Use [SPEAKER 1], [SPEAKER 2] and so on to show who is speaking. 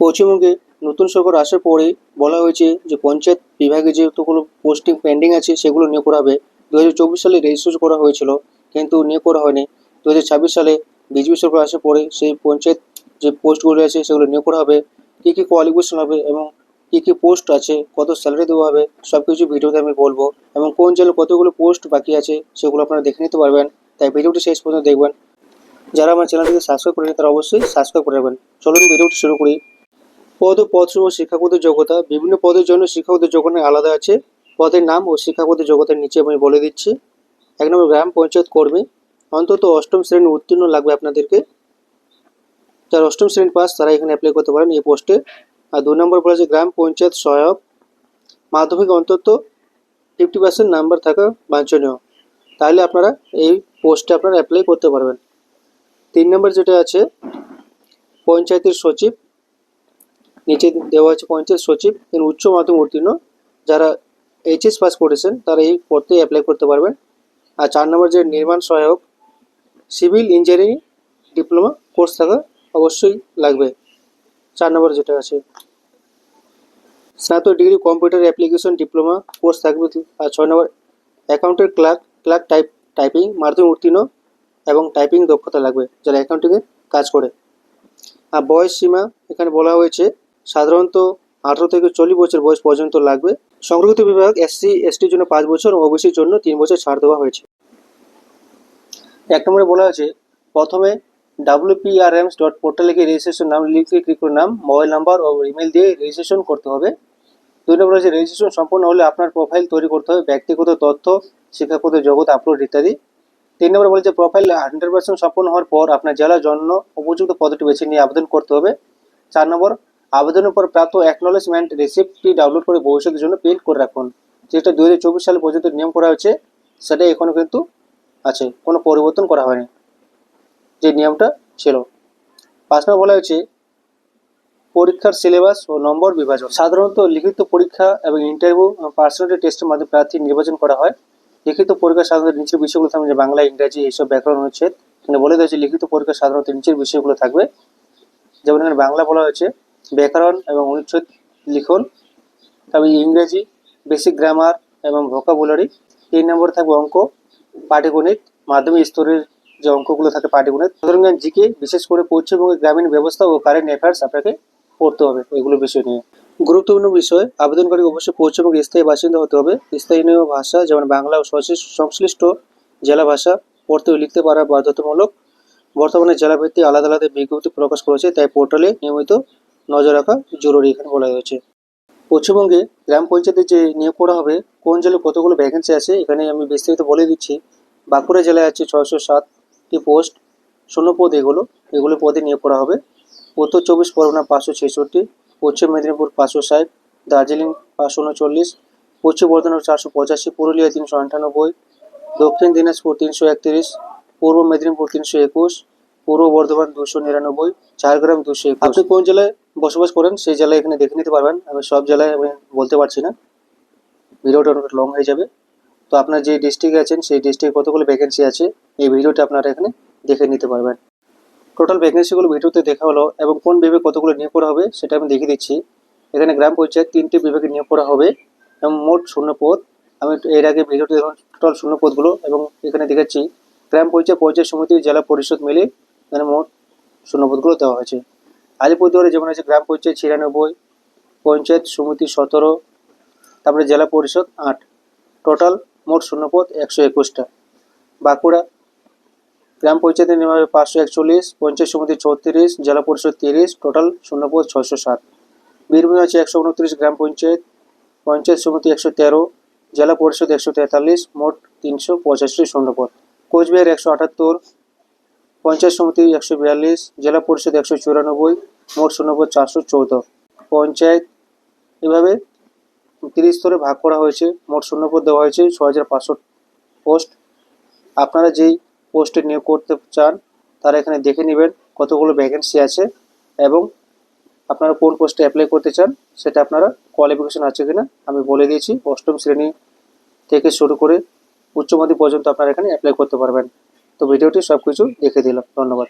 [SPEAKER 1] পশ্চিমবঙ্গে নতুন সরকার আসার পরে বলা হয়েছে যে পঞ্চায়েত বিভাগে যেগুলো পোস্টিং পেন্ডিং আছে সেগুলো নিয়োগ করা হবে। 2024 সালে রেজিস্ট্রেশন করা হয়েছিল, কিন্তু নিয়োগ করা হয়নি। 2026 সালে বিজেপি সরকার আসার পরে সেই পঞ্চায়েত যে পোস্টগুলো আছে সেগুলো নিয়োগ করা হবে। কী কী কোয়ালিফিকেশন হবে এবং কী কী পোস্ট আছে, কত স্যালারি দেওয়া হবে, সব কিছু ভিডিওতে আমি বলবো। এবং কোন জেলায় কতগুলো পোস্ট বাকি আছে সেগুলো আপনারা দেখে নিতে পারবেন। তাই ভিডিওটি শেষ পর্যন্ত দেখবেন। যারা আমার চ্যানেলটিকে সাবস্ক্রাইব করেনি তারা অবশ্যই সাবস্ক্রাইব করে নেবেন। চলুন ভিডিওটি শুরু করি। পদ ও পদসমূহ শিক্ষাগত যোগ্যতা। বিভিন্ন পদের জন্য শিক্ষাগত যোগ্যতা আলাদা আছে। পদের নাম ও শিক্ষাগত যোগ্যতার নিচে আমি বলে দিচ্ছি। 1 নম্বর গ্রাম পঞ্চায়েত কর্মী, অন্তত অষ্টম শ্রেণী উত্তীর্ণ লাগবে আপনাদেরকে। যারা অষ্টম শ্রেণী পাস তারা এখানে অ্যাপ্লাই করতে পারেন এই পোস্টে। আর 2 নম্বর বলা আছে গ্রাম পঞ্চায়েত সহায়ক, মাধ্যমিক অন্তত 50% নাম্বার থাকা বাঞ্ছনীয়, তাহলে আপনারা এই পোস্টে আপনারা অ্যাপ্লাই করতে পারবেন। 3 নম্বর যেটা আছে পঞ্চায়েতের সচিব, নিচে দেওয়া আছে পঞ্চায়েত সচিব উচ্চ মাধ্যমিক উত্তীর্ণ, যারা এইচএস পাস করেছেন তারা এই পদে অ্যাপ্লাই করতে পারবেন। আর 4 নম্বর যে নির্মাণ সহায়ক, সিভিল ইঞ্জিনিয়ারিং ডিপ্লোমা কোর্স থাকা অবশ্যই লাগবে। 4 নম্বর যেটা আছে স্নাতক degree computer application diploma course থাকবে। আর 6 নম্বর অ্যাকাউন্টের ক্লার্ক টাইপিং মাধ্যমিক উত্তীর্ণ এবং টাইপিং দক্ষতা লাগবে যারা অ্যাকাউন্টিংয়ে কাজ করে। আর বয়স সীমা এখানে বলা হয়েছে সাধারণত 18 থেকে 40 বছর বয়স পর্যন্ত লাগবে। সংরক্ষিত বিভাগ এসসি এসটির জন্য 5 বছর ও ওবিসির জন্য 3 বছর ছাড় দেওয়া হয়েছে। 1 নম্বরে বলা হয়েছে প্রথমে wprms.portal গিয়ে রেজিস্ট্রেশন নাম লিখে ক্লিক করে নাম, মোবাইল নাম্বার ও ইমেল দিয়ে রেজিস্ট্রেশন করতে হবে। 2 নম্বর হচ্ছে রেজিস্ট্রেশন সম্পন্ন হলে আপনার প্রোফাইল তৈরি করতে হবে, ব্যক্তিগত তথ্য, শিক্ষাগত যোগ্যতা আপলোড ইত্যাদি। 3 নম্বর বলেছে প্রোফাইল 100% সম্পন্ন হওয়ার পর আপনার জেলার জন্য উপযুক্ত পদটি বেছে নিয়ে আবেদন করতে হবে। 4 নম্বর আবেদনের পর প্রাপ্ত অ্যাকনলেজমেন্ট রিসিপ্টটি ডাউনলোড করে ভবিষ্যতের জন্য প্রিন্ট করে রাখুন। যেটা 2024 সাল পর্যন্ত নিয়ম করা হয়েছে সেটা এখনো কিন্তু আছে, কোনো পরিবর্তন করা হয়নি যে নিয়মটা ছিল। 5 নম্বর বলা হয়েছে পরীক্ষার সিলেবাস ও নম্বর বিভাজন। সাধারণত লিখিত পরীক্ষা এবং ইন্টারভিউ পার্সোনালিটি টেস্টের মাধ্যমে প্রার্থী নির্বাচন করা হয়। লিখিত পরীক্ষা সাধারণত নিচের বিষয়গুলো থাকবে, যে বাংলা, ইংরাজি, এইসব ব্যাকরণ অনুচ্ছেদ এখানে বলে দিয়েছে। লিখিত পরীক্ষা সাধারণত নিচের বিষয়গুলো থাকবে, যেমন এখানে বাংলা বলা হয়েছে ব্যাকরণ এবং অনুচ্ছেদ লিখন, তবে ইংরেজি বেসিক গ্রামার এবং ভোকাবুলারি। 3 নম্বরে থাকবে অঙ্ক, পাটিগণিত, মাধ্যমিক স্তরের যে অঙ্কগুলো থাকে পাটিগণিত, সাধারণ জ্ঞান, জিকে, বিশেষ করে পশ্চিমবঙ্গের গ্রামীণ ব্যবস্থা ও কারেন্ট অ্যাফেয়ার্স আপনাকে পড়তে হবে এগুলো বিষয় নিয়ে। গুরুত্বপূর্ণ বিষয়, আবেদনকারী অবশ্যই পশ্চিমবঙ্গের স্থায়ী বাসিন্দা হতে হবে। স্থানীয় ভাষা যেমন বাংলা ও সংশ্লিষ্ট জেলা ভাষা পড়তে ও লিখতে পারা বাধ্যতামূলক। বর্তমানে জেলাভিত্তিক আলাদা আলাদা বিজ্ঞপ্তি প্রকাশ করেছে, তাই পোর্টালে নিয়মিত নজর রাখা জরুরি এখানে বলা হয়েছে। পশ্চিমবঙ্গে গ্রাম পঞ্চায়েতে যে নিয়োগ করা হবে, কোন জেলায় কতগুলো ভ্যাকেন্সি আছে এখানে আমি বিস্তারিত বলে দিচ্ছি। বাঁকুড়া জেলায় আছে 607টি পোস্ট, শূন্যপদ এগুলো পদে নিয়োগ করা হবে। উত্তর 24 পরগনা 566, পশ্চিম মেদিনীপুর 560, দার্জিলিং 539, পশ্চিম বর্ধমান 485, পুরুলিয়া 398, দক্ষিণ দিনাজপুর 331, পূর্ব মেদিনীপুর 321, পূর্ব বর্ধমান 299, ঝাড়গ্রাম 221। আপনি কোন জেলায় বসবাস করেন সেই জেলায় এখানে দেখে নিতে পারবেন। আমি সব জেলায় আমি বলতে পারছি না, ভিডিওটা অনেক লং হয়ে যাবে। তো আপনার যে ডিস্ট্রিক্টে আছেন সেই ডিস্ট্রিক্টে কতগুলো ভ্যাকেন্সি আছে এই ভিডিওটা আপনারা এখানে দেখে নিতে পারবেন। টোটাল ভ্যাকেন্সিগুলো ভিডিওতে দেখা হলো এবং কোন বিভাগে কতগুলো নিয়োগ করা হবে সেটা আমি দেখিয়ে দিচ্ছি। এখানে গ্রাম পঞ্চায়েত 3টি বিভাগে নিয়োগ করা হবে এবং মোট শূন্য পদ। আমি এর আগে ভিডিওতে দেখুন টোটাল শূন্য পদগুলো, এবং এখানে দেখাচ্ছি গ্রাম পঞ্চায়েত সমিতি, জেলা পরিষদ মিলে এখানে মোট শূন্য পদগুলো দেওয়া হয়েছে। আলিপুরদুয়ারে যেমন আছে গ্রাম পঞ্চায়েত 96, পঞ্চায়েত সমিতি 17, তারপরে জেলা পরিষদ 8, টোটাল মোট শূন্যপদ 121টা। বাঁকুড়া গ্রাম পঞ্চায়েতে নেওয়া হবে 541, পঞ্চায়েত সমিতি 34, জেলা পরিষদ 30, টোটাল শূন্যপদ 607। বীরভূমে আছে 129 গ্রাম পঞ্চায়েত, পঞ্চায়েত সমিতি 113, জেলা পরিষদ 143, মোট 385 শূন্যপদ। কোচবিহার 178, পঞ্চায়েত সমিতি 142, জেলা পরিষদ 194, মোট শূন্যপদ 414। পঞ্চায়েত এভাবে 30 স্তরে ভাগ করা হয়েছে, মোট শূন্যপদ দেওয়া হয়েছে 6500 পোস্ট। আপনারা যেই পোস্টে নিয়োগ করতে চান তারা এখানে দেখে নেবেন কতগুলো ভ্যাকেন্সি আছে এবং আপনারা কোন পোস্টে অ্যাপ্লাই করতে চান সেটা আপনারা কোয়ালিফিকেশন আছে কিনা আমি বলে দিয়েছি। অষ্টম শ্রেণী থেকে শুরু করে উচ্চ মাধ্যমিক পর্যন্ত আপনারা এখানে অ্যাপ্লাই করতে পারবেন। তো ভিডিওটি সব কিছু দেখে দিলাম, ধন্যবাদ।